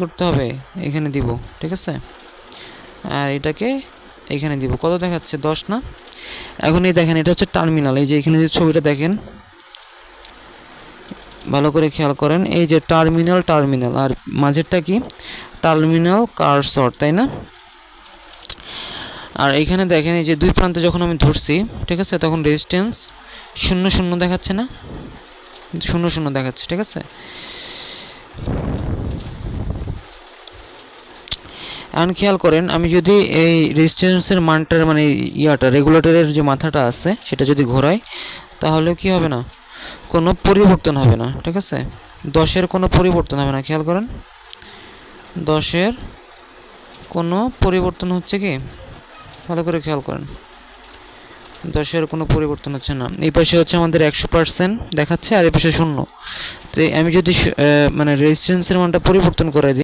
করতে হবে এখানে দিব, ঠিক আছে, আর এটাকে এখানে দিব। কত দেখাচ্ছে? 10 না? এখন এই দেখেন এটা হচ্ছে টার্মিনাল। এই যে এখানে যে ছবিটা দেখেন, ভালো করে খেয়াল করেন, এই যে টার্মিনাল টার্মিনাল, আর মাঝেরটা কি? টার্মিনাল কার্সর, তাই না? আর এখানে দেখেন এই যে দুই প্রান্তে যখন আমি ধরছি, ঠিক আছে, তখন রেজিস্ট্যান্স 0 0 দেখাচ্ছে না? 0 0 দেখাচ্ছে, ঠিক আছে। এখন খেয়াল করেন, আমি যদি এই রেজিস্ট্যান্সের মানটার মানে ইয়াটা রেগুলেটরের যে মাথাটা আছে সেটা যদি ঘোরাই, তাহলে কি হবে না? কোনো পরিবর্তন হবে না, ঠিক আছে। 10-এর কোনো পরিবর্তন হবে না, খেয়াল করেন, 10-এর কোনো পরিবর্তন হচ্ছে কি? ভালো করে খেয়াল করেন, 10-এর কোনো পরিবর্তন হচ্ছে না। এই পাশে হচ্ছে আমাদের 100% দেখাচ্ছে, আর এই পাশে 0। তো আমি যদি মানে রেজিস্ট্যান্সের মানটা পরিবর্তন করে দিই,